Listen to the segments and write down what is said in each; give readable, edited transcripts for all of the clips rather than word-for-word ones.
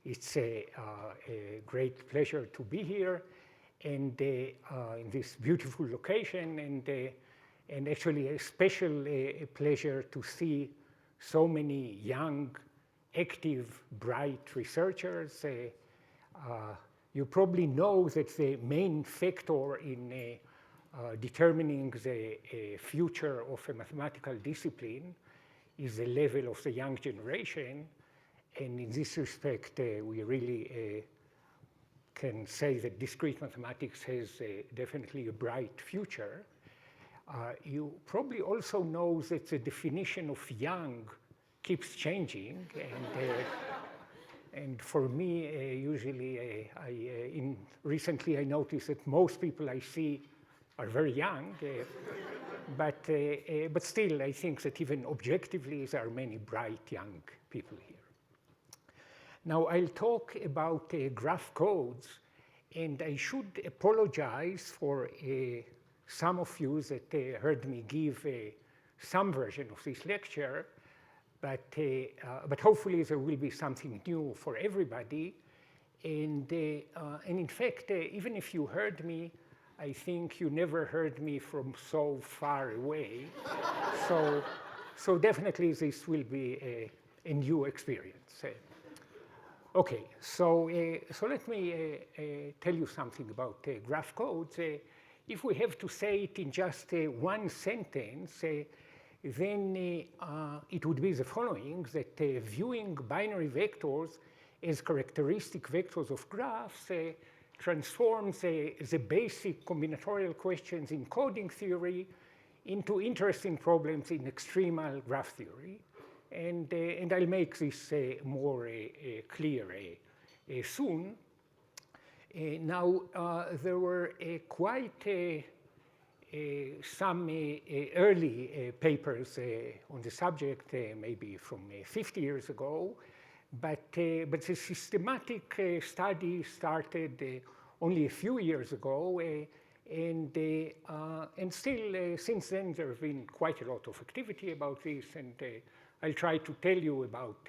It's a great pleasure to be here and in this beautiful location, and actually a special pleasure to see so many young, active, bright researchers. You probably know that the main factor in determining the future of a mathematical discipline is the level of the young generation. And in this respect, we really can say that discrete mathematics has definitely a bright future. You probably also know that the definition of young keeps changing. And for me, usually, recently I noticed that most people I see are very young. But still, I think that even objectively, there are many bright young people here. Now, I'll talk about graph codes, and I should apologize for some of you that heard me give some version of this lecture, but hopefully there will be something new for everybody. And in fact, even if you heard me, I think you never heard me from so far away. So definitely this will be a new experience. Okay, so let me tell you something about graph codes. If we have to say it in just one sentence, then it would be the following, that viewing binary vectors as characteristic vectors of graphs transforms the basic combinatorial questions in coding theory into interesting problems in extremal graph theory. And I'll make this more clear soon. Now, there were quite some early papers on the subject, maybe from 50 years ago, but the systematic study started only a few years ago, and still since then there have been quite a lot of activity about this, and I'll try to tell you about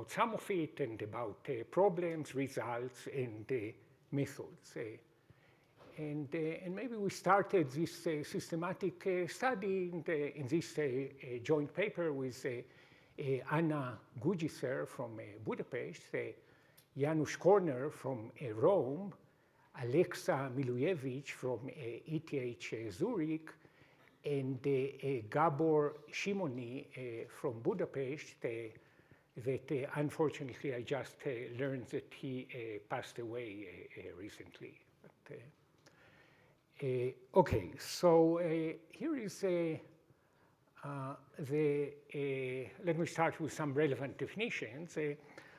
some of it and about problems, results, and methods. And maybe we started this systematic study in this joint paper with Anna Gugiser from Budapest, Janusz Korner from Rome, Alexa Milujevich from ETH Zurich, and Gabor Shimoni from Budapest, that unfortunately I just learned that he passed away recently. But, okay, so here is let me start with some relevant definitions.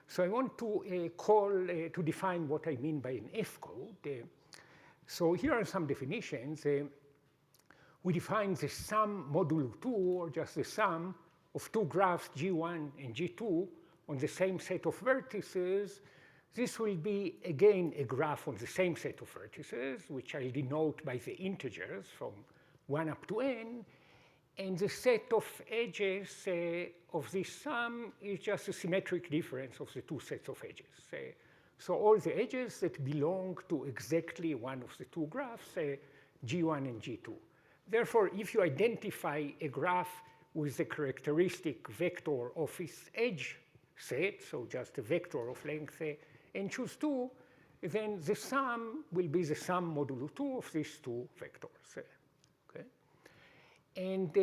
So I want to define what I mean by an F-code. So here are some definitions. We define the sum modulo 2, or just the sum of two graphs G1 and G2 on the same set of vertices. This will be, again, a graph on the same set of vertices, which I'll denote by the integers from 1 up to n. And the set of edges of this sum is just a symmetric difference of the two sets of edges. So all the edges that belong to exactly one of the two graphs, G1 and G2. Therefore, if you identify a graph with the characteristic vector of its edge set, so just a vector of length n choose 2, then the sum will be the sum modulo 2 of these two vectors. Okay? And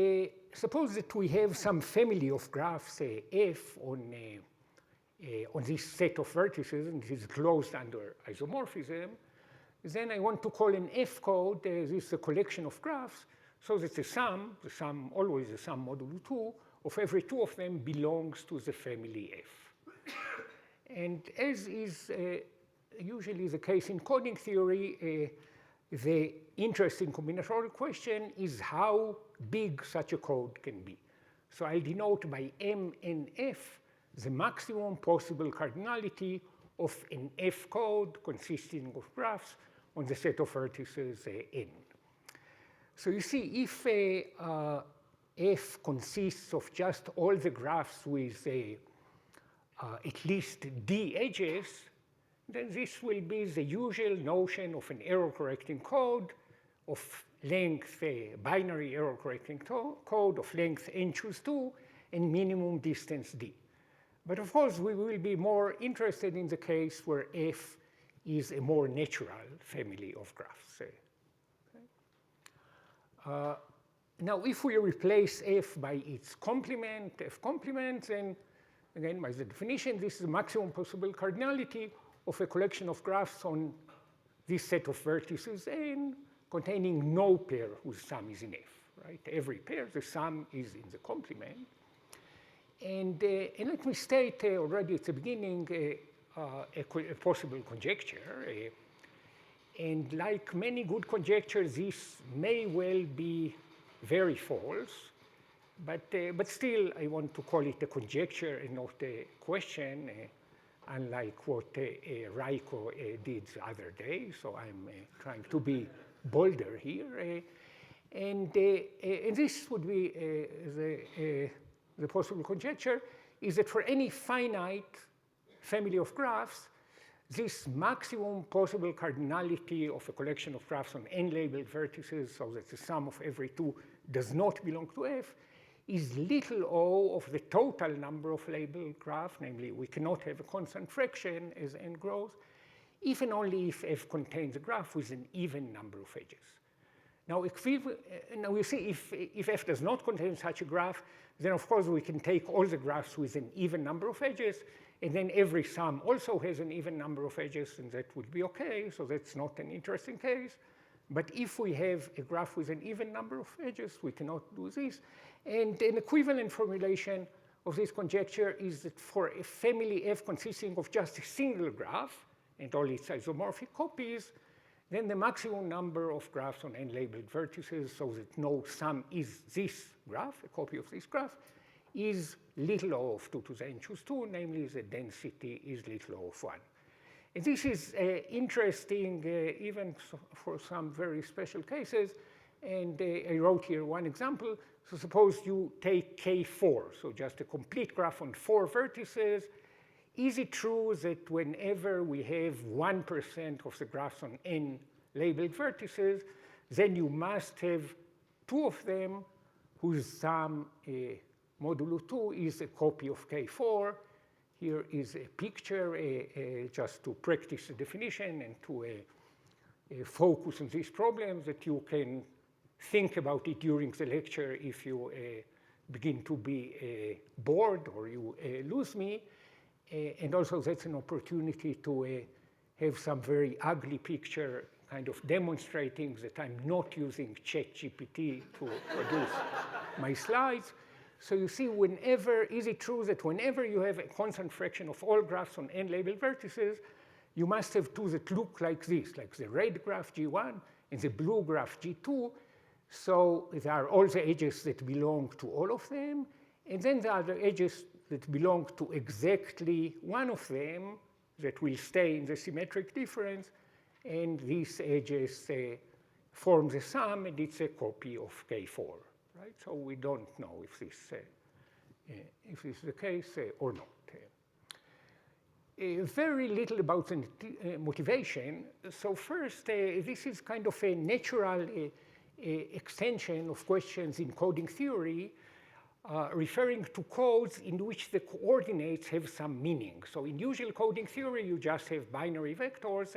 suppose that we have some family of graphs F on this set of vertices, and this is closed under isomorphism. Then I want to call an F-code, this is a collection of graphs, so that the sum, always the sum modulo 2, of every two of them belongs to the family F. And as is usually the case in coding theory, the interesting combinatorial question is how big such a code can be. So I'll denote by M and F the maximum possible cardinality of an F code consisting of graphs on the set of vertices n. So you see, if F consists of just all the graphs with at least d edges, then this will be the usual notion of an error-correcting code of length, binary error-correcting code of length n choose 2 and minimum distance d. But of course, we will be more interested in the case where F is a more natural family of graphs. Now, if we replace F by its complement, F complement, then again, by the definition, this is the maximum possible cardinality of a collection of graphs on this set of vertices N containing no pair whose sum is in F, right? Every pair, the sum is in the complement. And let me state already at the beginning a possible conjecture. And like many good conjectures, this may well be very false. But still, I want to call it a conjecture and not a question, unlike what Raiko did the other day. So I'm trying to be bolder here. And this would be the possible conjecture is that for any finite family of graphs, this maximum possible cardinality of a collection of graphs on n-labeled vertices, so that the sum of every two does not belong to F, is little o of the total number of labeled graphs, namely we cannot have a constant fraction as n grows, if and only if F contains a graph with an even number of edges. Now, you see, if F does not contain such a graph, then of course we can take all the graphs with an even number of edges, and then every sum also has an even number of edges, and that would be okay, so that's not an interesting case. But if we have a graph with an even number of edges, we cannot do this. And an equivalent formulation of this conjecture is that for a family F consisting of just a single graph and all its isomorphic copies, then the maximum number of graphs on n-labeled vertices, so that no sum is this graph, a copy of this graph, is little o of 2 to the n choose 2, namely the density is little o of 1. And this is interesting even for some very special cases. And I wrote here one example. So suppose you take K4, so just a complete graph on 4 vertices. Is it true that whenever we have 1% of the graphs on n labeled vertices, then you must have 2 of them whose sum modulo 2 is a copy of K4? Here is a picture just to practice the definition and to focus on these problems that you can think about it during the lecture if you begin to be bored or you lose me. And also that's an opportunity to have some very ugly picture kind of demonstrating that I'm not using ChatGPT to produce my slides. So you see, is it true that whenever you have a constant fraction of all graphs on n-labeled vertices, you must have 2 that look like this, like the red graph G1 and the blue graph G2. So there are all the edges that belong to all of them, and then there are the edges that belong to exactly one of them that will stay in the symmetric difference, and these edges form the sum, and it's a copy of K4. Right? So we don't know if this is the case or not. Very little about the motivation. So first, this is kind of a natural extension of questions in coding theory, referring to codes in which the coordinates have some meaning. So in usual coding theory, you just have binary vectors.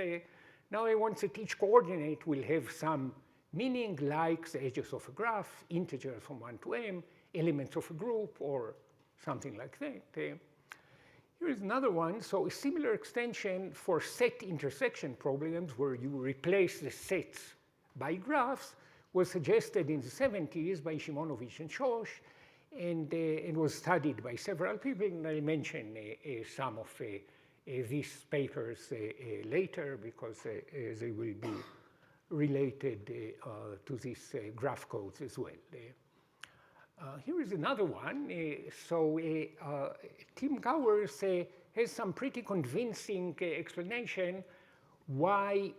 Now I want that each coordinate will have some meaning, like the edges of a graph, integers from 1 to m, elements of a group, or something like that. Here is another one. So a similar extension for set intersection problems where you replace the sets by graphs was suggested in the 70s by Shimonovich and Schoch, and it was studied by several people. And I mention some of these papers later because they will be related to these graph codes as well. Here is another one. Tim Gowers has some pretty convincing explanation why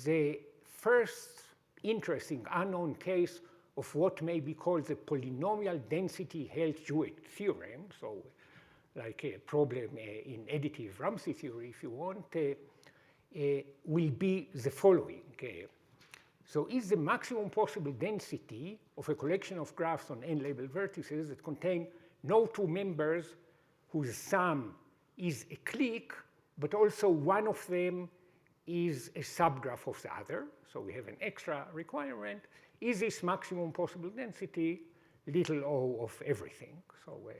the first interesting unknown case of what may be called the polynomial density Held-Jewett theorem, so like a problem in additive Ramsey theory, if you want, will be the following. So is the maximum possible density of a collection of graphs on n-labeled vertices that contain no two members whose sum is a clique, but also one of them is a subgraph of the other, so we have an extra requirement, is this maximum possible density little o of everything? So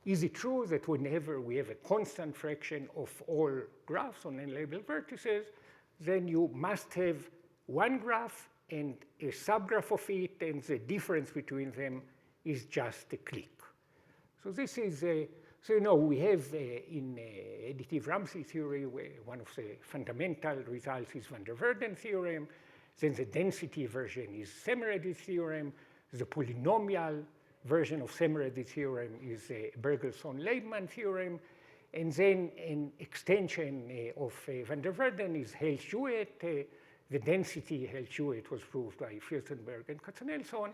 is it true that whenever we have a constant fraction of all graphs on n-labeled vertices, then you must have one graph and a subgraph of it, and the difference between them is just a clique? So this is so we have in additive Ramsey theory, one of the fundamental results is van der Waerden theorem. Then the density version is Semeredi's theorem. The polynomial version of Semeredi's theorem is Bergelson-Leibman theorem. And then an extension of van der Waerden is Hale-Hewitt. The density Hale-Hewitt was proved by Fürstenberg and Katzenelson.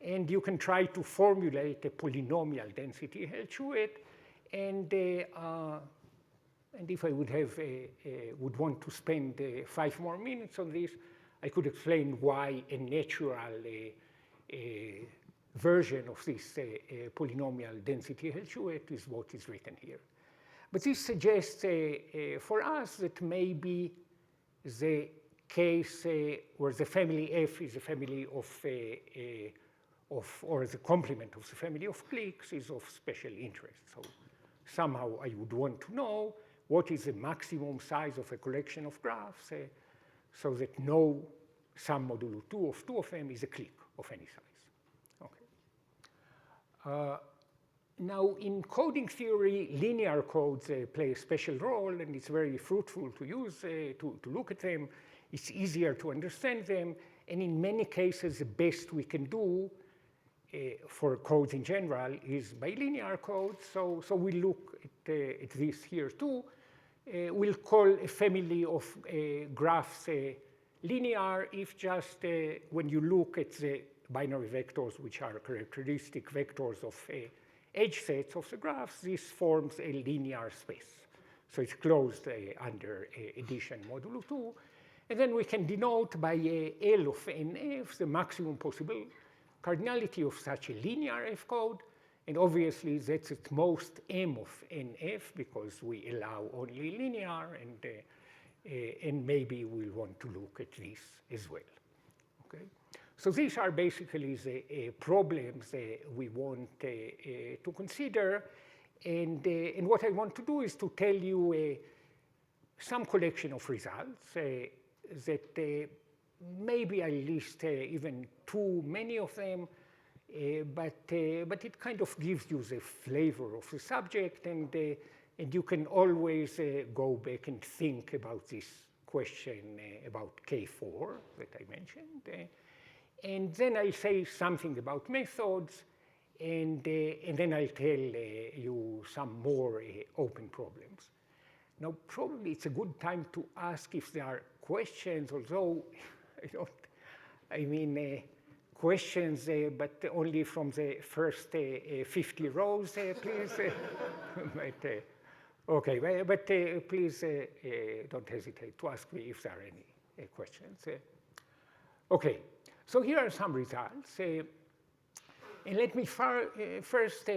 And you can try to formulate a polynomial density Hale-Hewitt. And if I would want to spend 5 more minutes on this, I could explain why a natural version of this polynomial density Hale-Hewitt is what is written here. But this suggests for us that maybe the case where the family F is a family or the complement of the family of cliques is of special interest. So somehow I would want to know what is the maximum size of a collection of graphs so that no sum modulo 2 of two of them is a clique of any size. Okay. Now, in coding theory, linear codes play a special role, and it's very fruitful to use, to look at them. It's easier to understand them, and in many cases, the best we can do for codes in general is bilinear codes. So we look at this here too. We'll call a family of graphs linear if just when you look at the binary vectors, which are characteristic vectors of edge sets of the graphs, this forms a linear space. So it's closed under addition modulo 2. And then we can denote by L of NF the maximum possible cardinality of such a linear F code. And obviously, that's at most M of NF, because we allow only linear, and maybe we'll want to look at this as well. Okay? So these are basically the problems we want to consider. And what I want to do is to tell you some collection of results that maybe I list even too many of them, but it kind of gives you the flavor of the subject, and you can always go back and think about this question about K4 that I mentioned. And then I'll say something about methods, and then I'll tell you some more open problems. Now, probably it's a good time to ask if there are questions, although questions, but only from the first 50 rows, please. Okay, but please don't hesitate to ask me if there are any questions. Okay, so here are some results. And let me first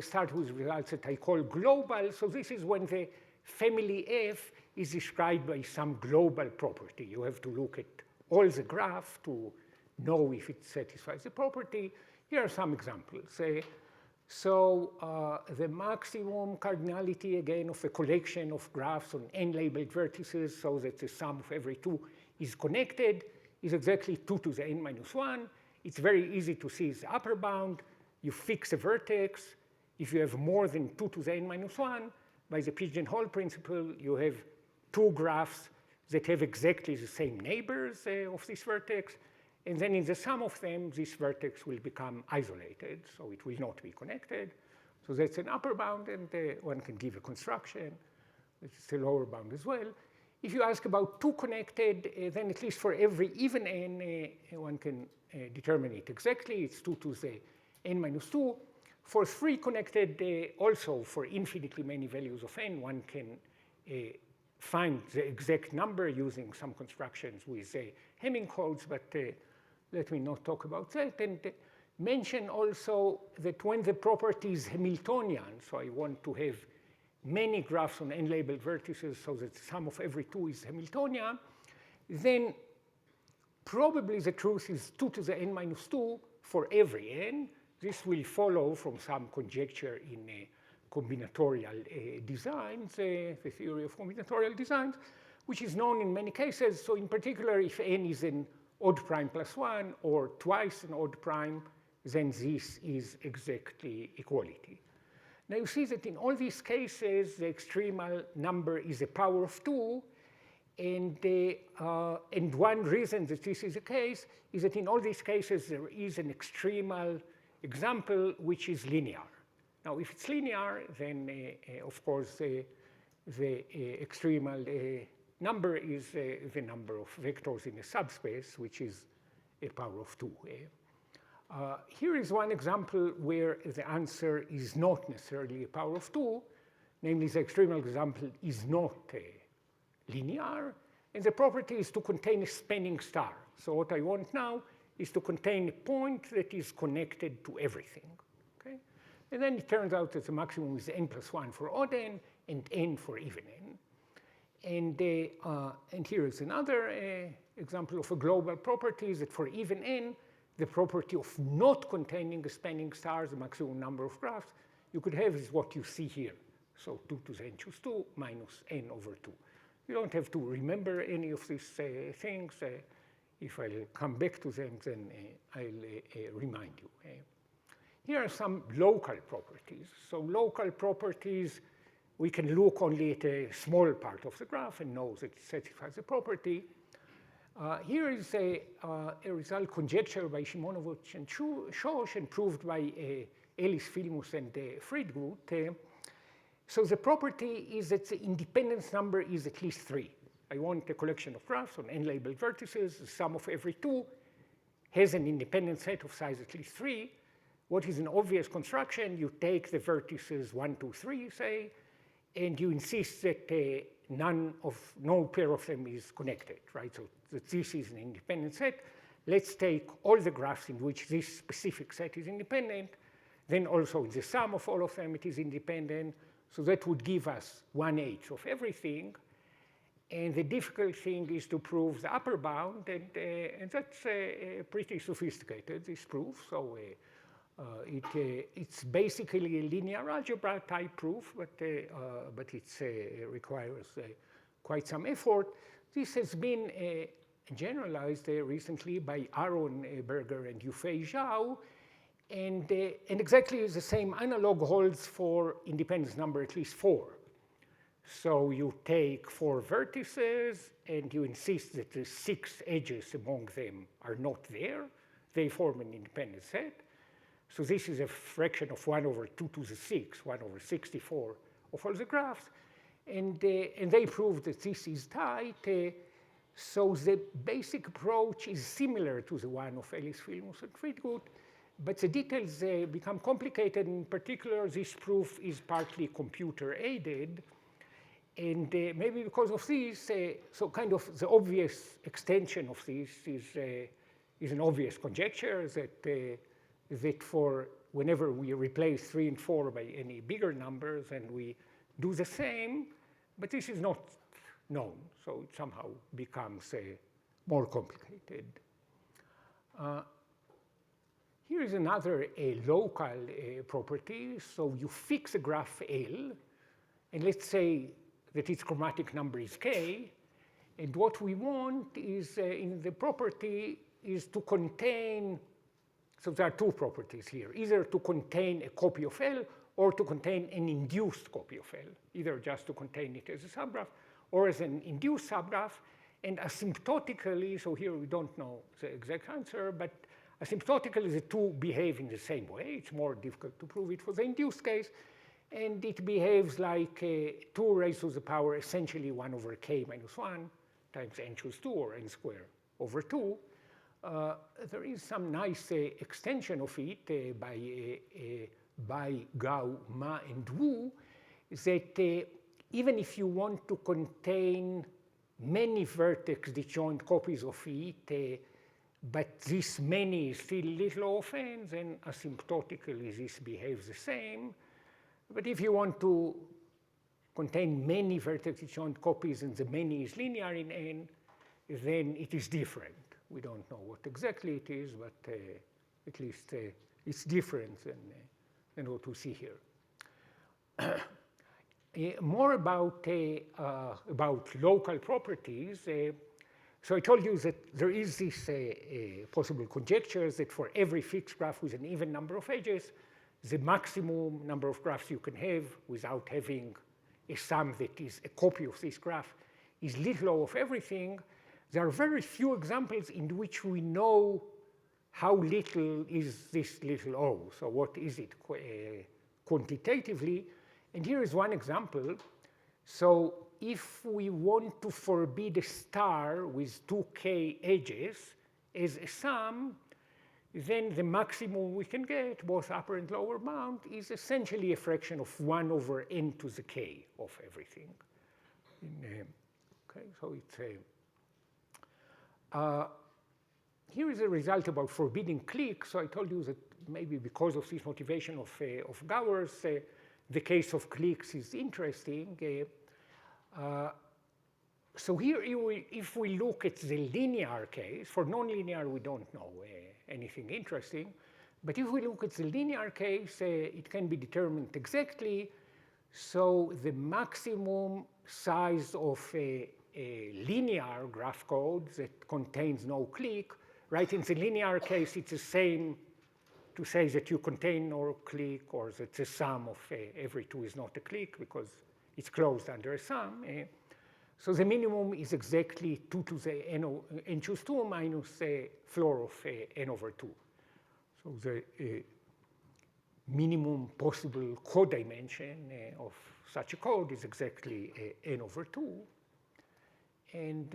start with results that I call global. So this is when the family F is described by some global property. You have to look at all the graph to know if it satisfies the property. Here are some examples. So the maximum cardinality, again, of a collection of graphs on n-labeled vertices, so that the sum of every 2 is connected, is exactly 2 to the n minus 1. It's very easy to see the upper bound. You fix a vertex. If you have more than 2 to the n minus 1, by the pigeonhole principle, you have 2 graphs that have exactly the same neighbors of this vertex. And then in the sum of them, this vertex will become isolated, so it will not be connected. So that's an upper bound, and one can give a construction, which is a lower bound as well. If you ask about 2 connected, then at least for every even n, one can determine it exactly. It's 2 to the n minus 2. For 3 connected, also for infinitely many values of n, one can find the exact number using some constructions with Hamming codes, but let me not talk about that. And mention also that when the property is Hamiltonian, so I want to have many graphs on n-labeled vertices so that the sum of every 2 is Hamiltonian, then probably the truth is 2 to the n minus 2 for every n. This will follow from some conjecture in combinatorial designs, the theory of combinatorial designs, which is known in many cases. So in particular, if n is an odd prime plus 1 or twice an odd prime, then this is exactly equality. Now you see that in all these cases, the extremal number is a power of 2. And one reason that this is the case is that in all these cases, there is an extremal example which is linear. Now, if it's linear, then of course the extremal number is the number of vectors in a subspace, which is a power of 2. Here is one example where the answer is not necessarily a power of 2, namely the extremal example is not linear, and the property is to contain a spanning star. So what I want now is to contain a point that is connected to everything. Okay? And then it turns out that the maximum is n plus 1 for odd n and n for even n. And here is another example of a global property that for even n, the property of not containing a spanning star, the maximum number of graphs, you could have is what you see here. So 2 to the n choose 2 minus n over 2. You don't have to remember any of these things. If I'll come back to them, then I'll remind you. Here are some local properties. So local properties, we can look only at a small part of the graph and know that it satisfies the property. Here is a result conjectured by Simonovich and Schoch and proved by Ellis, Filmus, and Friedgut. So the property is that the independence number is at least 3. I want a collection of graphs on n-labeled vertices. The sum of every 2 has an independent set of size at least 3. What is an obvious construction? You take the vertices 1, 2, 3, say, and you insist that no pair of them is connected, right? So that this is an independent set. Let's take all the graphs in which this specific set is independent. Then also in the sum of all of them, it is independent. So that would give us 1/8 of everything. And the difficult thing is to prove the upper bound, and that's pretty sophisticated, this proof. So it's basically a linear algebra type proof, but it requires quite some effort. This has been generalized recently by Aaron Berger and Yufei Zhao, and exactly the same analog holds for independence number at least 4. So you take 4 vertices, and you insist that the 6 edges among them are not there. They form an independent set. So this is a fraction of 1 over 2 to the 6, 1 over 64 of all the graphs. And they proved that this is tight. So the basic approach is similar to the one of Ellis, Filmus, and Friedgut, but the details become complicated. In particular, this proof is partly computer-aided. And maybe because of this, so kind of the obvious extension of this is an obvious conjecture that for whenever we replace 3 and 4 by any bigger numbers, and we do the same, but this is not known, so it somehow becomes more complicated. Here is another local property. So you fix a graph L, and let's say that its chromatic number is k, and what we want is in the property is to contain, so there are 2 properties here, either to contain a copy of L or to contain an induced copy of L, either just to contain it as a subgraph or as an induced subgraph. And asymptotically, so here we don't know the exact answer, but asymptotically the 2 behave in the same way. It's more difficult to prove it for the induced case. And it behaves like 2 raised to the power essentially 1 over k minus 1 times n choose 2, or n squared over 2. There is some nice extension of it by by Gao, Ma, and Wu, that even if you want to contain many vertex disjoint copies of it, but this many is still little orphans, then asymptotically this behaves the same. But if you want to contain many vertex disjoint copies and the many is linear in N, then it is different. We don't know what exactly it is, but at least it's different than what we see here. More about local properties. So I told you that there is this possible conjecture that for every fixed graph with an even number of edges, the maximum number of graphs you can have without having a sum that is a copy of this graph is little O of everything. There are very few examples in which we know how little is this little O. So what is it quantitatively? And here is one example. So if we want to forbid a star with 2k edges as a sum, then the maximum we can get, both upper and lower bound, is essentially a fraction of 1 over n to the k of everything. Okay, so it's here is a result about forbidding cliques. So I told you that maybe because of this motivation of Gowers, the case of cliques is interesting. So here, if we look at the linear case, for nonlinear we don't know anything interesting, but if we look at the linear case, it can be determined exactly. So the maximum size of a linear graph code that contains no clique, right? In the linear case, it's the same to say that you contain no clique, or that the sum of every 2 is not a clique because it's closed under a sum. So the minimum is exactly 2 to the n choose 2 minus the floor of n over 2. So the minimum possible codimension of such a code is exactly n over 2. And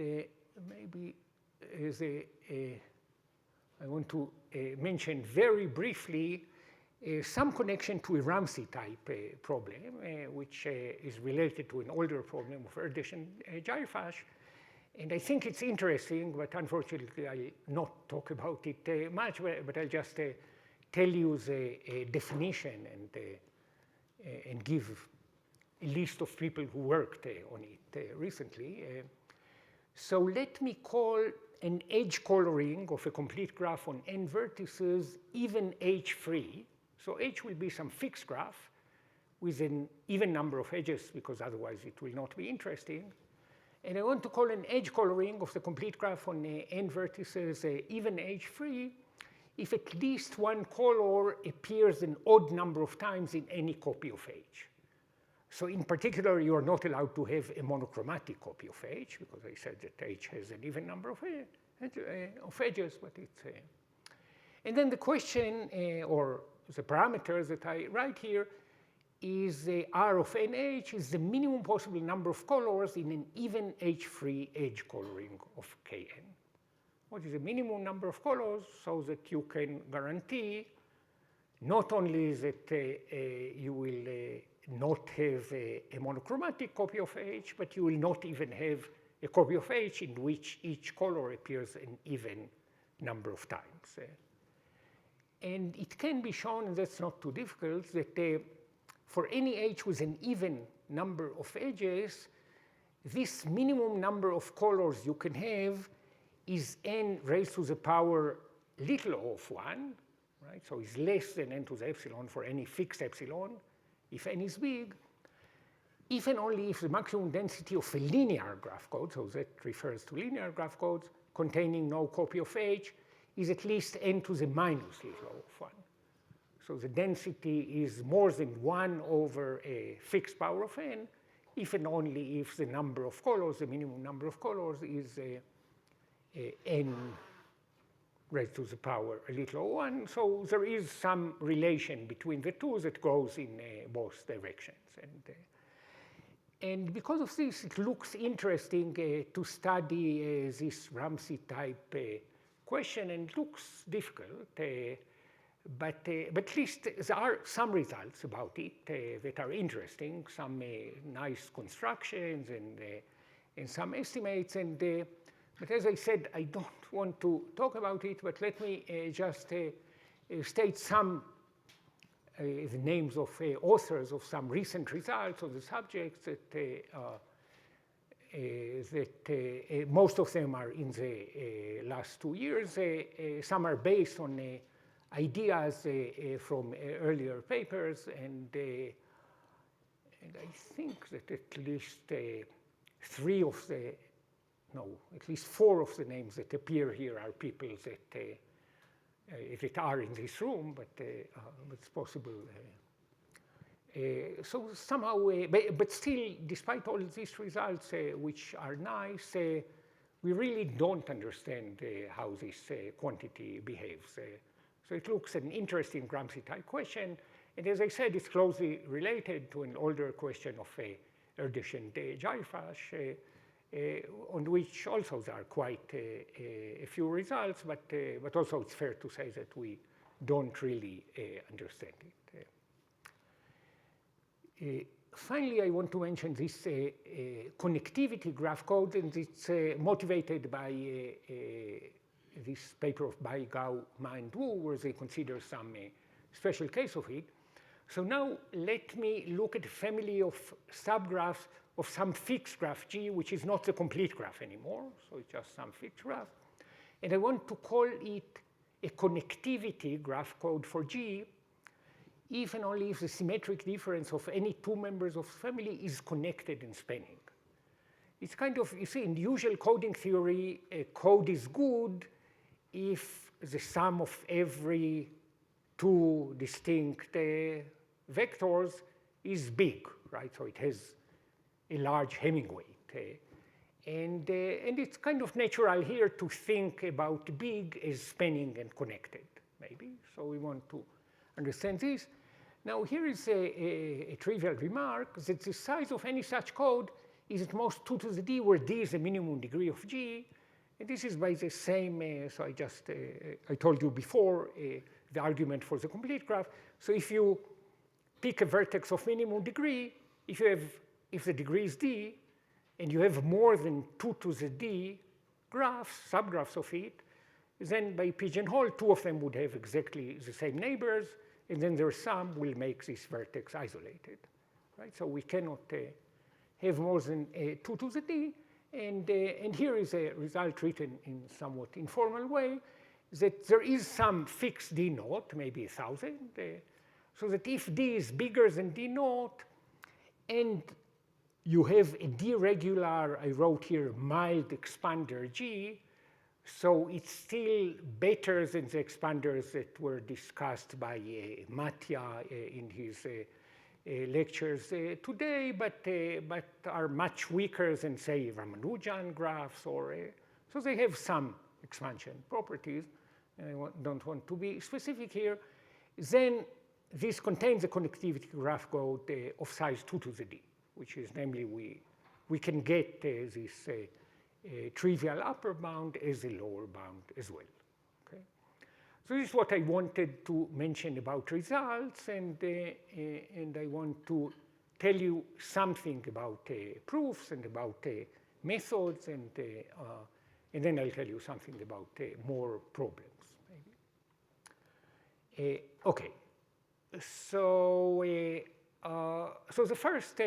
maybe as I want to mention very briefly some connection to a Ramsey type problem, which is related to an older problem of Erdős and Jaifash. And I think it's interesting, but unfortunately I'll not talk about it much, but I'll just tell you the definition and give a list of people who worked on it recently. So let me call an edge coloring of a complete graph on n vertices even h-free. So h will be some fixed graph with an even number of edges, because otherwise it will not be interesting. And I want to call an edge coloring of the complete graph on n vertices even h-free if at least one color appears an odd number of times in any copy of h. So in particular, you are not allowed to have a monochromatic copy of h, because I said that h has an even number of edges, but it's... And then the question, or the parameter that I write here, is R of nh is the minimum possible number of colors in an even h-free edge coloring of Kn. What is the minimum number of colors so that you can guarantee not only that you will not have a monochromatic copy of H, but you will not even have a copy of H in which each color appears an even number of times. And it can be shown, and that's not too difficult, that for any H with an even number of edges, this minimum number of colors you can have is n raised to the power little o of 1, right? So it's less than n to the epsilon for any fixed epsilon, if n is big, if and only if the maximum density of a linear graph code, so that refers to linear graph codes containing no copy of H, is at least n to the minus little o of 1. So the density is more than 1 over a fixed power of n, if and only if the number of colors, the minimum number of colors, is n raised to the power a little o1. So there is some relation between the two that goes in both directions. And because of this, it looks interesting to study this Ramsey type question, and it looks difficult. But at least there are some results about it that are interesting, some nice constructions and some estimates. But as I said, I don't want to talk about it, but let me just state some the names of authors of some recent results of the subjects that most of them are in the last 2 years. Some are based on ideas from earlier papers, and I think that at least at least 4 of the names that appear here are people that are in this room, but it's possible. So somehow, but still, despite all these results, which are nice, we really don't understand how this quantity behaves. So it looks an interesting Gramsci-type question, and as I said, it's closely related to an older question of Erdős and Jaifash, on which also there are quite a few results, but also it's fair to say that we don't really understand it. Finally, I want to mention this connectivity graph code, and it's motivated by this paper of Bai, Gao, Ma, and Wu, where they consider some special case of it. So now let me look at a family of subgraphs of some fixed graph G, which is not the complete graph anymore, so it's just some fixed graph. And I want to call it a connectivity graph code for G, if and only if the symmetric difference of any 2 members of the family is connected and spanning. It's kind of, you see, in usual coding theory, a code is good if the sum of every 2 distinct vectors is big, right? So it has a large Hamming weight. And it's kind of natural here to think about big as spanning and connected, maybe. So we want to understand this. Now here is a trivial remark that the size of any such code is at most 2 to the d, where d is the minimum degree of G. And this is by the same, so I told you before, the argument for the complete graph. So if you pick a vertex of minimum degree, if the degree is d, and you have more than 2 to the d graphs, subgraphs of it, then by pigeonhole, 2 of them would have exactly the same neighbors, and then their sum will make this vertex isolated, right? So we cannot have more than 2 to the d, and here is a result written in somewhat informal way, that there is some fixed d naught, maybe 1,000, so that if d is bigger than d naught, and you have a d regular, I wrote here, mild expander G, so it's still better than the expanders that were discussed by Mattia in his lectures today, but are much weaker than, say, Ramanujan graphs, or so they have some expansion properties, and I don't want to be specific here. Then this contains a connectivity graph code of size 2 to the d, which is namely we can get this trivial upper bound as a lower bound as well. Okay? So this is what I wanted to mention about results, and I want to tell you something about proofs and about methods, and then I'll tell you something about more problems. Maybe. Okay. So so the first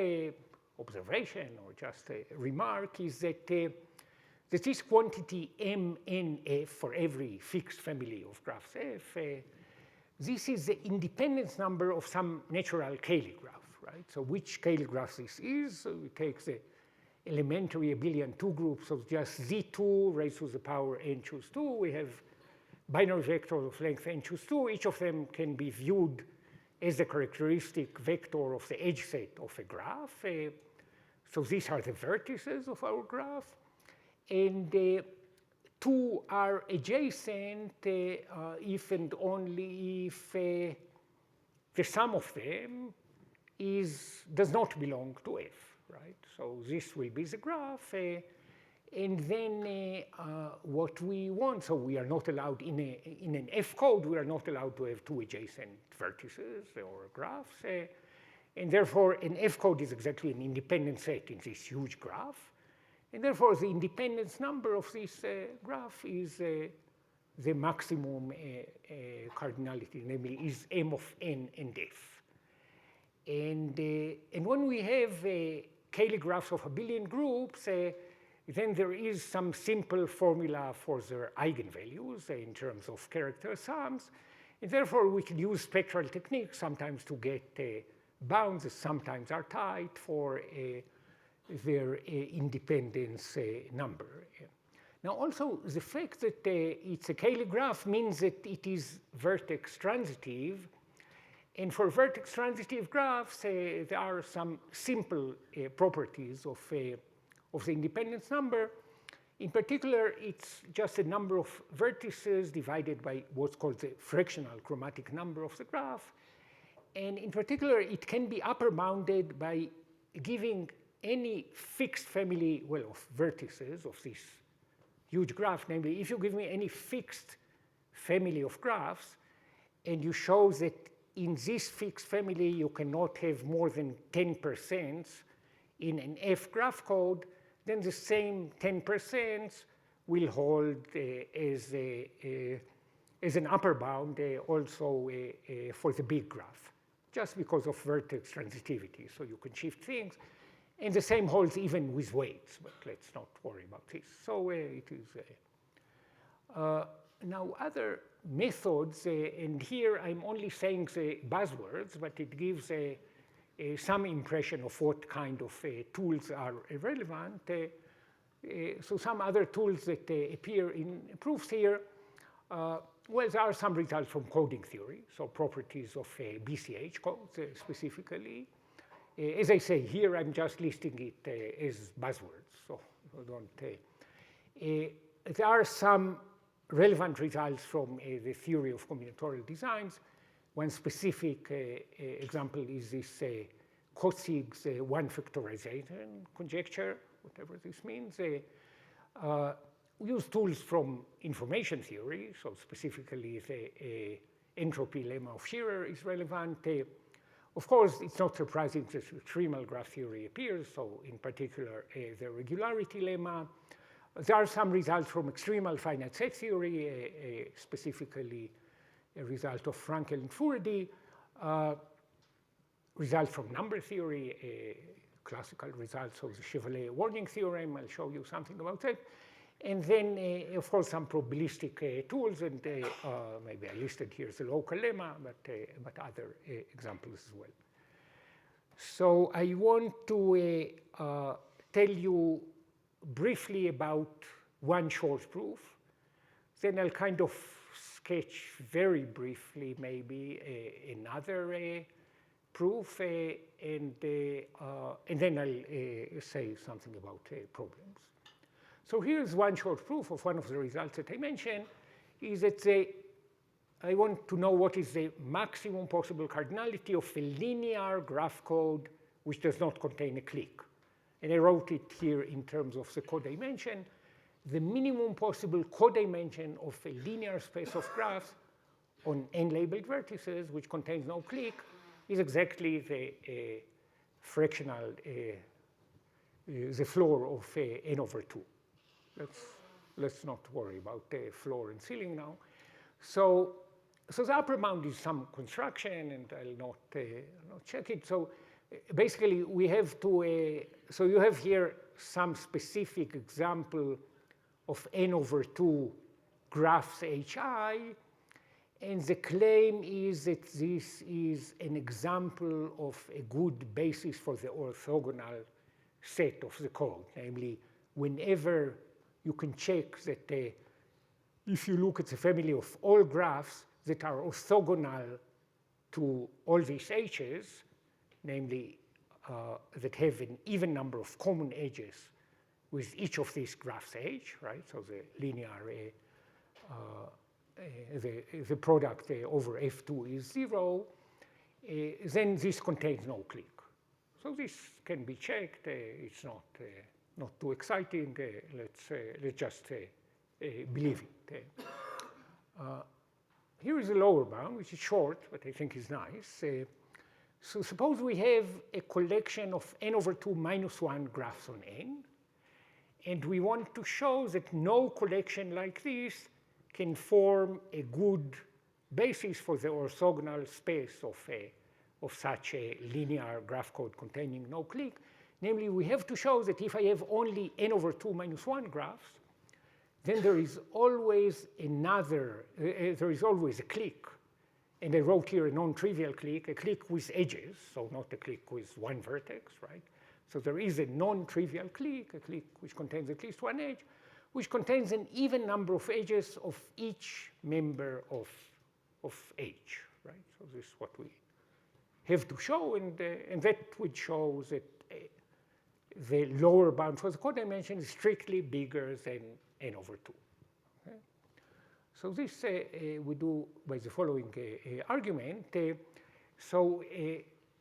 observation, or just a remark, is that this quantity MNF for every fixed family of graphs F, this is the independence number of some natural Cayley graph, right? So which Cayley graph this is? So we take the elementary abelian 2 groups of just Z2 raised to the power n choose 2. We have binary vectors of length n choose 2. Each of them can be viewed as the characteristic vector of the edge set of a graph. So these are the vertices of our graph. And 2 are adjacent if and only if the sum of them does not belong to F, right? So this will be the graph. And then what we want, so we are not allowed, in an F code, we are not allowed to have two adjacent vertices or graphs. And therefore, an F code is exactly an independent set in this huge graph. And therefore, the independence number of this graph is the maximum cardinality, namely is M of n and F. And when we have Cayley graphs of abelian groups, then there is some simple formula for their eigenvalues in terms of character sums. And therefore, we can use spectral techniques sometimes to get bounds that sometimes are tight for their independence number. Now, also, the fact that it's a Cayley graph means that it is vertex transitive. And for vertex transitive graphs, there are some simple properties of the independence number. In particular, it's just a number of vertices divided by what's called the fractional chromatic number of the graph. And in particular, it can be upper bounded by giving any fixed family, well, of vertices of this huge graph. Namely, if you give me any fixed family of graphs, and you show that in this fixed family you cannot have more than 10% in an F graph code, then the same 10% will hold as an upper bound also for the big graph, just because of vertex transitivity. So you can shift things. And the same holds even with weights, but let's not worry about this. So it is. Now, other methods, and here I'm only saying the buzzwords, but it gives some impression of what kind of tools are relevant. So some other tools that appear in proofs here, well, there are some results from coding theory, so properties of BCH codes specifically. As I say, here I'm just listing it as buzzwords, so don't. There are some relevant results from the theory of combinatorial designs. One specific example is this Kosig's one factorization conjecture, whatever this means. We use tools from information theory, so specifically the entropy lemma of Shearer is relevant. Of course, it's not surprising that extremal graph theory appears, so in particular, the regularity lemma. There are some results from extremal finite set theory, specifically a result of Frankel and Furedi, results from number theory, classical results of the Chevalier warning theorem. I'll show you something about that. And then, of course, some probabilistic tools, and maybe I listed here the local lemma, but other examples as well. So I want to tell you briefly about one short proof. Then I'll kind of sketch very briefly maybe another proof, and then I'll say something about problems. So here's one short proof of one of the results that I mentioned, is that I want to know what is the maximum possible cardinality of a linear graph code which does not contain a clique. And I wrote it here in terms of the codimension. The minimum possible codimension of a linear space of graphs on n-labeled vertices, which contains no clique, is exactly the fractional, the floor of n over 2. Let's not worry about the floor and ceiling now. So the upper bound is some construction, and I'll not check it. So basically, we have to, so you have here some specific example of n over 2 graphs HI, and the claim is that this is an example of a good basis for the orthogonal set of the code. Namely, whenever you can check that if you look at the family of all graphs that are orthogonal to all these H's, namely that have an even number of common edges with each of these graphs H, right? So the linear, the product over F2 is 0, then this contains no clique. So this can be checked. It's not not too exciting. Let's just believe it. Here is a lower bound, which is short, but I think is nice. So suppose we have a collection of n over 2 minus 1 graphs on n, and we want to show that no collection like this can form a good basis for the orthogonal space of such a linear graph code containing no clique. Namely, we have to show that if I have only n over 2 minus 1 graphs, then there is always there is always a clique. And I wrote here a non-trivial clique, a clique with edges, so not a clique with one vertex, right? So there is a non-trivial clique, a clique which contains at least one edge, which contains an even number of edges of each member of H, right? So this is what we have to show, and that would show that the lower bound for the codimension is strictly bigger than n over 2. Okay? So this we do by the following argument. So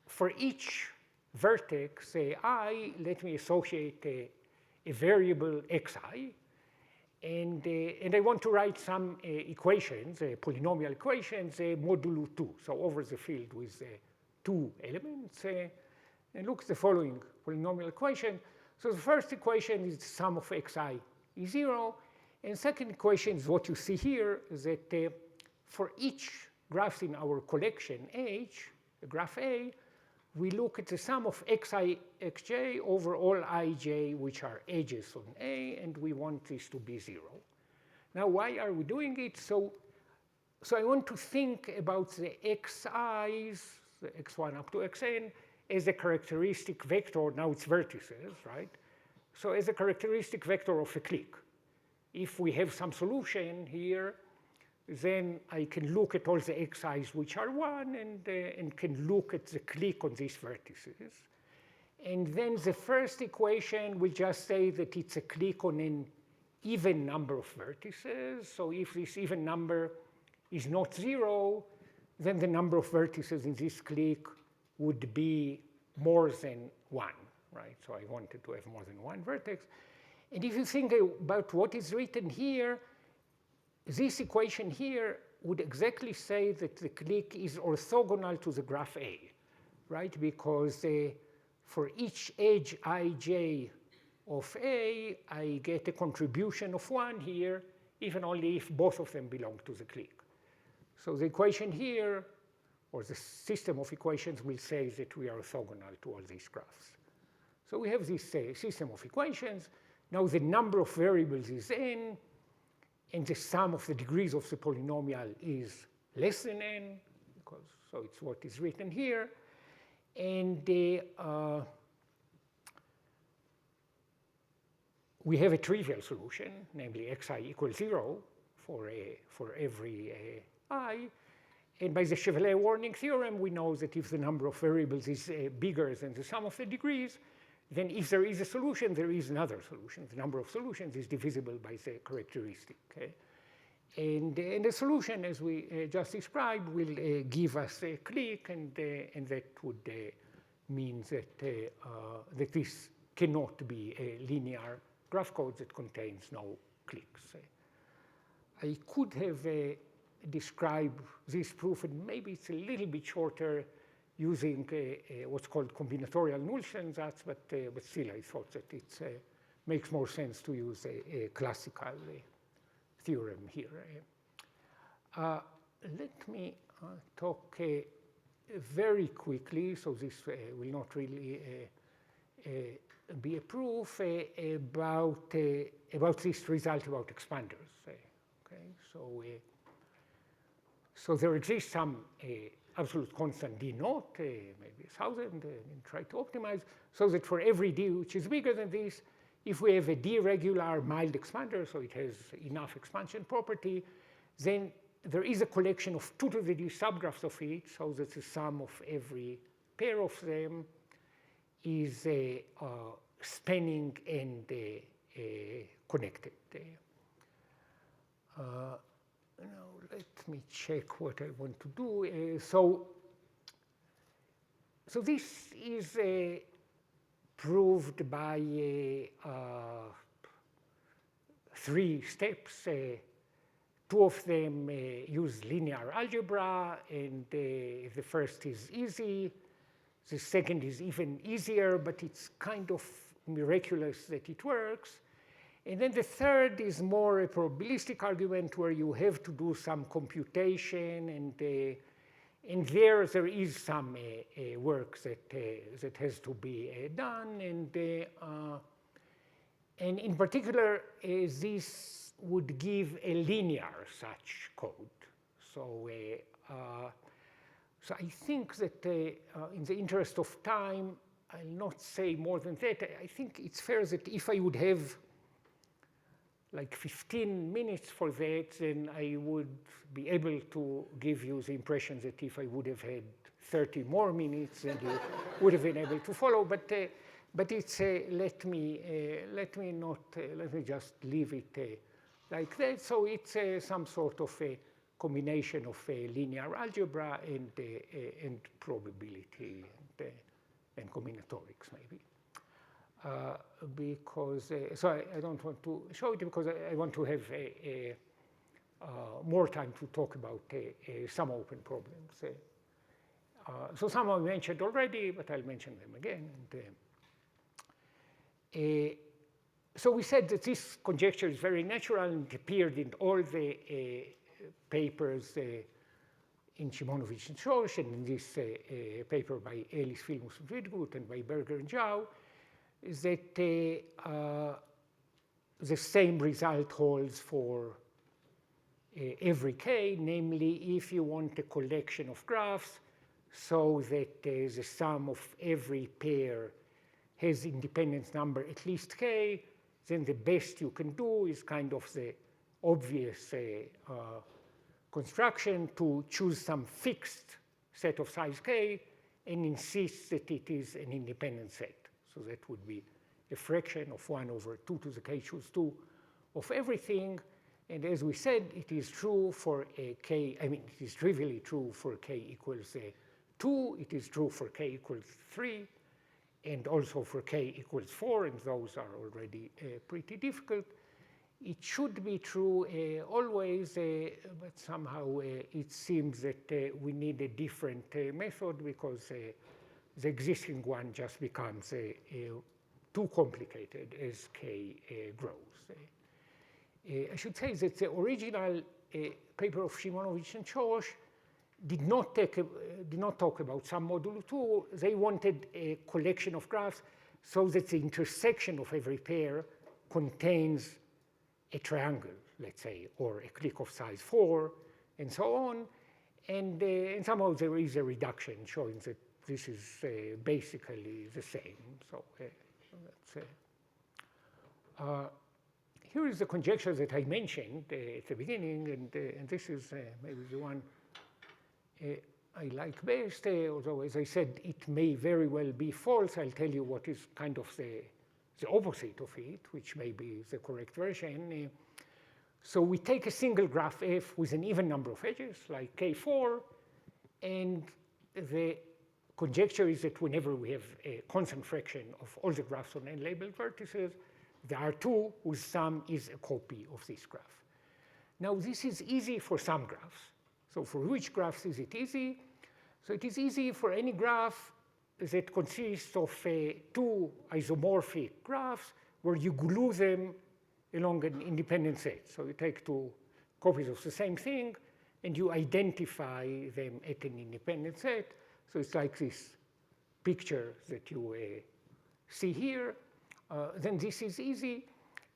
for each vertex I, let me associate a variable xi, and I want to write some equations, polynomial equations, modulo 2, so over the field with 2 elements. And look at the following polynomial equation. So the first equation is the sum of xi is 0, and second equation is what you see here, that for each graph in our collection H, the graph A, we look at the sum of xi xj over all ij which are edges on A, and we want this to be 0. Now, why are we doing it? So I want to think about the xi's, the x1 up to xn, as a characteristic vector. Now it's vertices, right? So as a characteristic vector of a clique. If we have some solution here, then I can look at all the xi's which are 1 and can look at the clique on these vertices. And then the first equation will just say that it's a clique on an even number of vertices. So if this even number is not 0, then the number of vertices in this clique would be more than 1, right? So I wanted to have more than 1 vertex. And if you think about what is written here, this equation here would exactly say that the clique is orthogonal to the graph A, right? Because for each edge ij of A, I get a contribution of 1 here, even only if both of them belong to the clique. So the equation here, or the system of equations, will say that we are orthogonal to all these graphs. So we have this system of equations. Now the number of variables is n, and the sum of the degrees of the polynomial is less than n, because so it's what is written here. And we have a trivial solution, namely xi equals 0 for every I. And by the Chevalier warning theorem, we know that if the number of variables is bigger than the sum of the degrees, then if there is a solution, there is another solution. The number of solutions is divisible by the characteristic. Okay? And the solution, as we just described, will give us a clique, and that would mean that, that this cannot be a linear graph code that contains no cliques. I could have described this proof, and maybe it's a little bit shorter, using what's called combinatorial Nullstellensatz, but still I thought that it makes more sense to use a classical theorem here. Let me talk very quickly, so this will not really be a proof, about this result about expanders. Okay, so there exists some absolute constant d naught, maybe 1,000, and try to optimize, so that for every d which is bigger than this, if we have a d regular mild expander, so it has enough expansion property, then there is a collection of 2 to the d subgraphs of it, so that the sum of every pair of them is spanning and connected. Now let me check what I want to do. So this is proved by 3 steps. 2 of them use linear algebra, and the first is easy. The second is even easier, but it's kind of miraculous that it works. And then the third is more a probabilistic argument where you have to do some computation, and there is some work that has to be done. And in particular, this would give a linear such code. So, so I think that in the interest of time, I'll not say more than that. I think it's fair that if I would have like 15 minutes for that, then I would be able to give you the impression that if I would have had 30 more minutes, then you would have been able to follow. But it's let me just leave it like that. So it's some sort of a combination of linear algebra and probability and combinatorics maybe. Because so I don't want to show it because I want to have more time to talk about some open problems. So some I mentioned already, but I'll mention them again. So we said that this conjecture is very natural and appeared in all the papers in Szymonovich and Schoch, and in this paper by Ellis, Filmus, and Widgut, and by Berger and Zhao, is that the same result holds for every k, namely if you want a collection of graphs so that the sum of every pair has independence number at least k, then the best you can do is kind of the obvious construction to choose some fixed set of size k and insist that it is an independent set. So that would be a fraction of 1 over 2 to the k choose 2 of everything. And as we said, it is true for a k, I mean, it is trivially true for k equals 2. It is true for k equals 3, and also for k equals 4, and those are already pretty difficult. It should be true always, but somehow it seems that we need a different method because the existing one just becomes too complicated as k grows. I should say that the original paper of Szymonovich and Schoch did not talk about sum modulo 2. They wanted a collection of graphs so that the intersection of every pair contains a triangle, let's say, or a clique of size 4, and so on. And somehow there is a reduction showing that this is basically the same. So that's here is the conjecture that I mentioned at the beginning, and this is maybe the one I like best, although as I said, it may very well be false. I'll tell you what is kind of the opposite of it, which may be the correct version. So we take a single graph f with an even number of edges, like k4, and the conjecture is that whenever we have a constant fraction of all the graphs on n-labeled vertices, there are 2 whose sum is a copy of this graph. Now this is easy for some graphs. So for which graphs is it easy? So it is easy for any graph that consists of 2 isomorphic graphs where you glue them along an independent set. So you take 2 copies of the same thing and you identify them at an independent set. So it's like this picture that you see here. Then this is easy.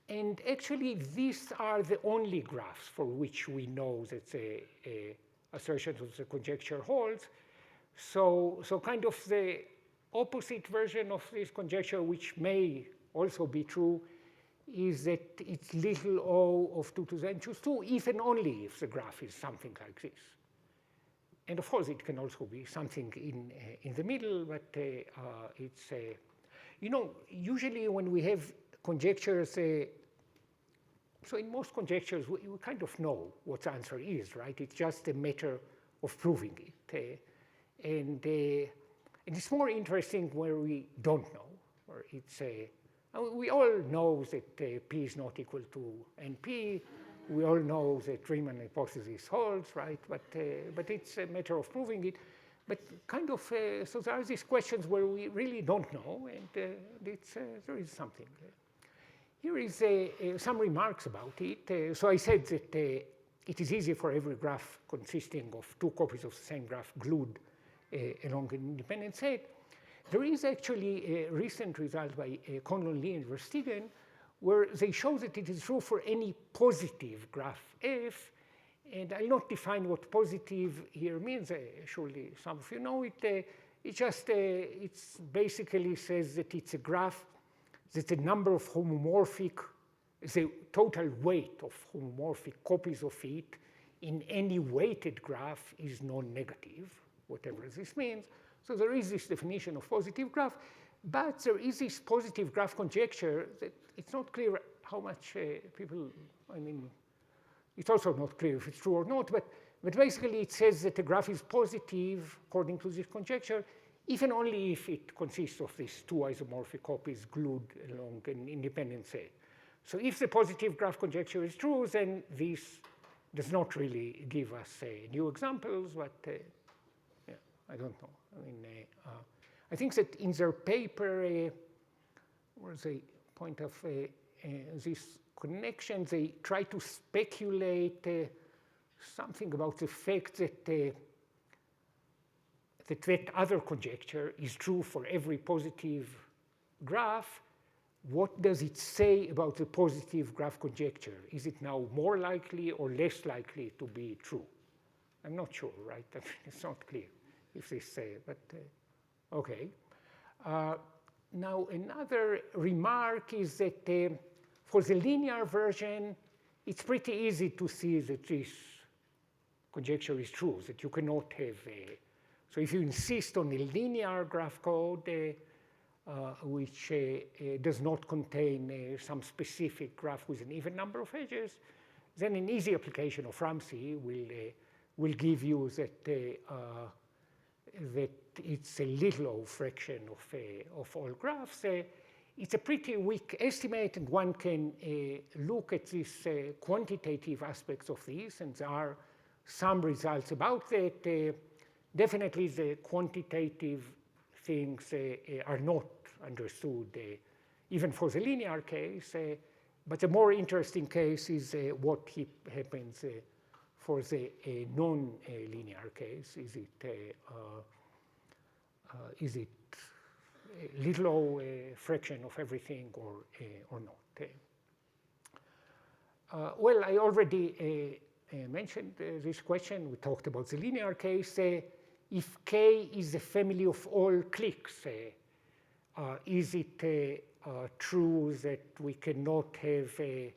And actually, these are the only graphs for which we know that the assertions of the conjecture holds. So kind of the opposite version of this conjecture, which may also be true, is that it's little o of 2 to the n choose 2, if and only if the graph is something like this. And of course, it can also be something in the middle, but it's, you know, usually when we have conjectures, so in most conjectures, we kind of know what the answer is, right? It's just a matter of proving it. And it's more interesting where we don't know. Or it's we all know that P is not equal to NP. We all know that Riemann hypothesis holds, right? But it's a matter of proving it. But kind of, so there are these questions where we really don't know, and there is something. Here is some remarks about it. So I said that it is easy for every graph consisting of two copies of the same graph glued along an independent set. There is actually a recent result by Conlon, Lee, and Verstegen, where they show that it is true for any positive graph F. And I'll not define what positive here means. Surely some of you know it. It basically says that it's a graph that the number of homomorphic, the total weight of homomorphic copies of it in any weighted graph is non-negative, whatever this means. So there is this definition of positive graph, but there is this positive graph conjecture that it's not clear how much people, I mean, it's also not clear if it's true or not, but basically it says that the graph is positive according to this conjecture, if and only if it consists of these two isomorphic copies glued along an independent set. So if the positive graph conjecture is true, then this does not really give us new examples, but yeah, I don't know. I mean, I think that in their paper, where they point of this connection, they try to speculate something about the fact that that other conjecture is true for every positive graph. What does it say about the positive graph conjecture? Is it now more likely or less likely to be true? I'm not sure, right? I mean, it's not clear if they say, but okay. Now, another remark is that for the linear version, it's pretty easy to see that this conjecture is true, that you cannot have so if you insist on a linear graph code, which does not contain some specific graph with an even number of edges, then an easy application of Ramsey will give you that that it's a little fraction of all graphs. It's a pretty weak estimate, and one can look at these quantitative aspects of these, and there are some results about that. Definitely the quantitative things are not understood, even for the linear case, but the more interesting case is what happens for the non-linear case. Is it a little fraction of everything or not? Well, I already mentioned this question. We talked about the linear case. If K is a family of all cliques, is it true that we cannot have a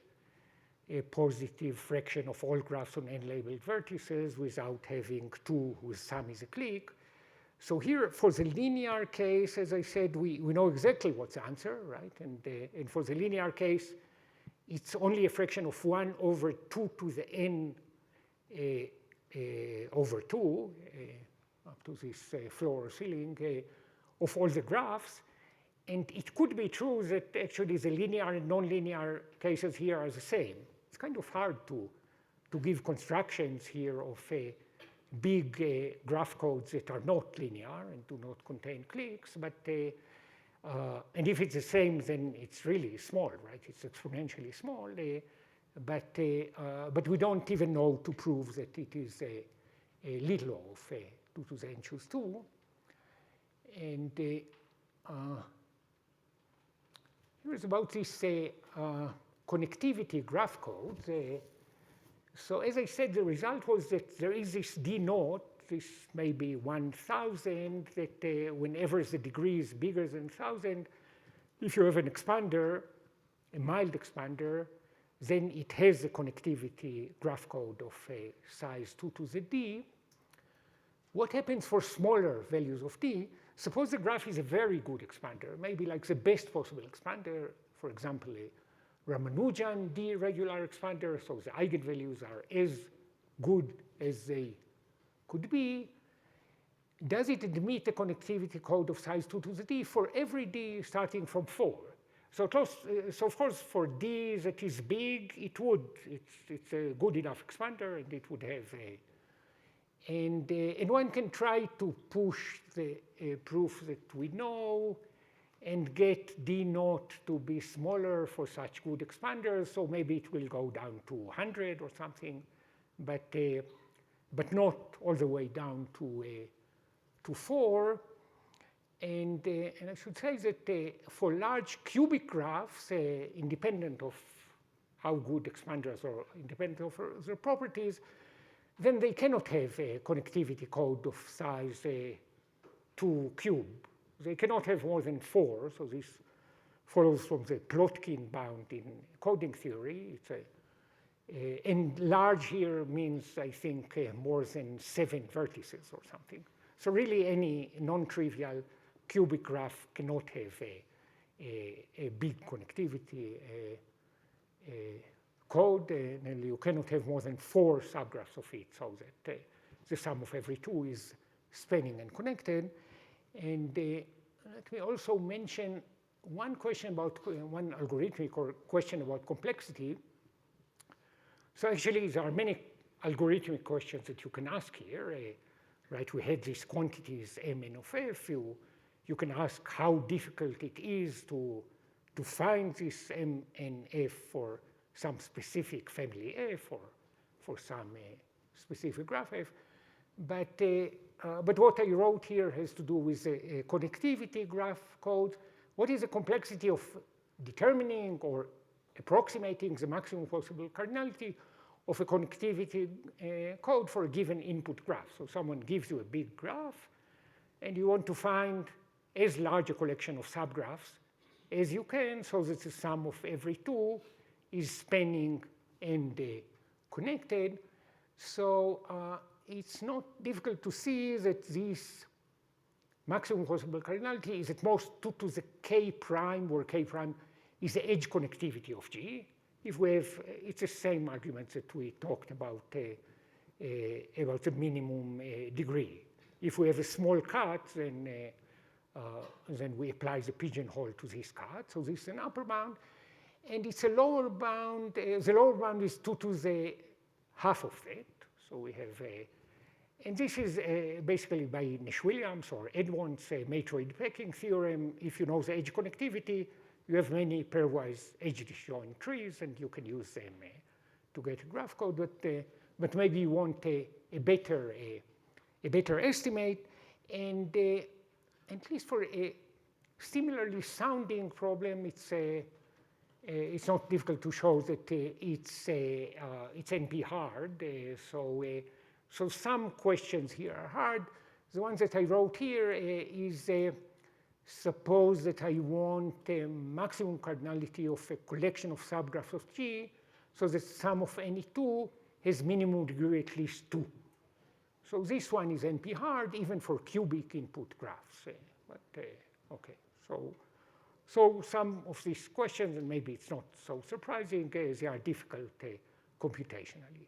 positive fraction of all graphs on n-labeled vertices without having two whose sum is a clique? So here, for the linear case, as I said, we know exactly what's the answer, right? And for the linear case, it's only a fraction of 1 over 2 to the n over 2, up to this floor or ceiling, of all the graphs. And it could be true that actually the linear and nonlinear cases here are the same. It's kind of hard to give constructions here of big graph codes that are not linear and do not contain cliques, but and if it's the same, then it's really small, right? It's exponentially small, but we don't even know to prove that it is a little of 2 to the n choose 2. And here's about this connectivity graph code. So as I said, the result was that there is this d naught, this may be 1,000, that whenever the degree is bigger than 1,000, if you have an expander, a mild expander, then it has a connectivity graph code of size 2 to the d. What happens for smaller values of d? Suppose the graph is a very good expander, maybe like the best possible expander, for example, a Ramanujan d regular expander, so the eigenvalues are as good as they could be. does it admit a connectivity code of size 2 to the d for every d starting from 4? So, so of course, for d that is big, it would. It's a good enough expander, and it would have a. And one can try to push the proof that we know and get d naught to be smaller for such good expanders. So maybe it will go down to 100 or something, but not all the way down to 4. And I should say that for large cubic graphs, independent of how good expanders are, independent of their properties, then they cannot have a connectivity code of size 2 cube. They cannot have more than 4. So this follows from the Plotkin bound in coding theory. It's and large here means, I think, more than 7 vertices or something. So really, any non-trivial cubic graph cannot have a big connectivity code, and you cannot have more than 4 subgraphs of it, so that the sum of every 2 is spanning and connected. And let me also mention one question about one algorithmic or question about complexity. So actually, there are many algorithmic questions that you can ask here. Right, we had these quantities mn of f. You can ask how difficult it is to find this m and f for some specific family f or for some specific graph f. But what I wrote here has to do with a connectivity graph code. What is the complexity of determining or approximating the maximum possible cardinality of a connectivity code for a given input graph? So someone gives you a big graph, and you want to find as large a collection of subgraphs as you can, so that the sum of every 2 is spanning and connected. So it's not difficult to see that this maximum possible cardinality is at most 2 to the k prime, where k prime is the edge connectivity of G. If we have, it's the same arguments that we talked about the minimum degree. If we have a small cut, then we apply the pigeonhole to this cut. So this is an upper bound, and it's a lower bound. The lower bound is 2 to the half of that. So we have, and this is basically by Nash-Williams or Edmonds matroid packing theorem. If you know the edge connectivity, you have many pairwise edge disjoint trees, and you can use them to get a graph code. But maybe you want a better estimate, and at least for a similarly sounding problem, it's not difficult to show that it's NP hard. So some questions here are hard. The ones that I wrote here is suppose that I want a maximum cardinality of a collection of subgraphs of G, so that sum of any 2 has minimum degree at least 2. So this one is NP hard, even for cubic input graphs. Okay, so some of these questions, and maybe it's not so surprising, they are difficult computationally.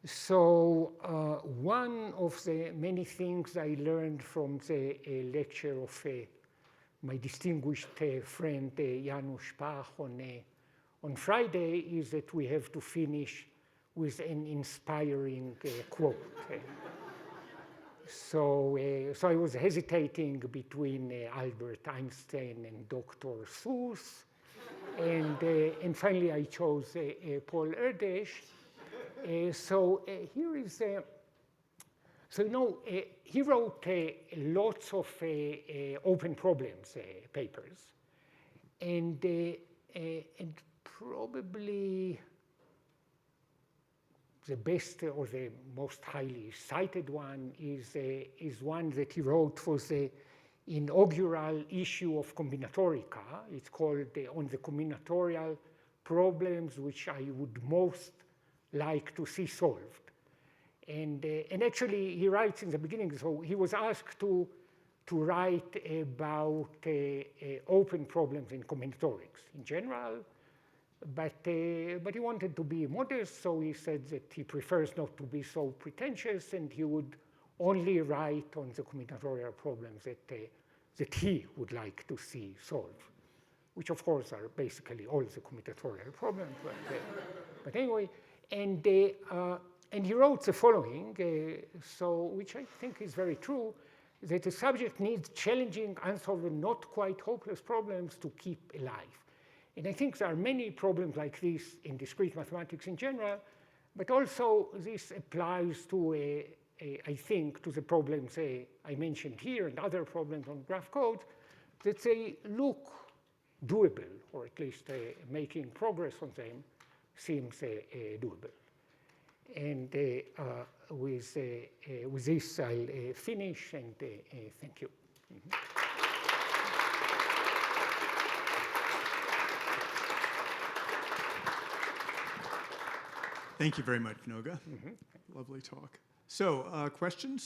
So one of the many things I learned from the lecture of my distinguished friend Janusz Pach on Friday is that we have to finish with an inspiring quote. So I was hesitating between Albert Einstein and Dr. Seuss, and finally I chose Paul Erdős. So here is, so you know, he wrote lots of open problems papers, and probably the best or the most highly cited one is one that he wrote for the inaugural issue of Combinatorica. It's called On the Combinatorial Problems Which I Would Most Like to See Solved. And actually, he writes in the beginning, so he was asked to write about open problems in combinatorics in general, but he wanted to be modest, so he said that he prefers not to be so pretentious, and he would only write on the combinatorial problems that he would like to see solved, which of course are basically all the combinatorial problems. But anyway, and he wrote the following, which I think is very true, that the subject needs challenging, unsolved, not quite hopeless problems to keep alive. And I think there are many problems like this in discrete mathematics in general, but also this applies to, I think, to the problems I mentioned here and other problems on graph code, that they look doable, or at least making progress on them seems doable. And with this, I'll finish, and thank you. Thank you very much, Noga. Lovely talk. So, questions?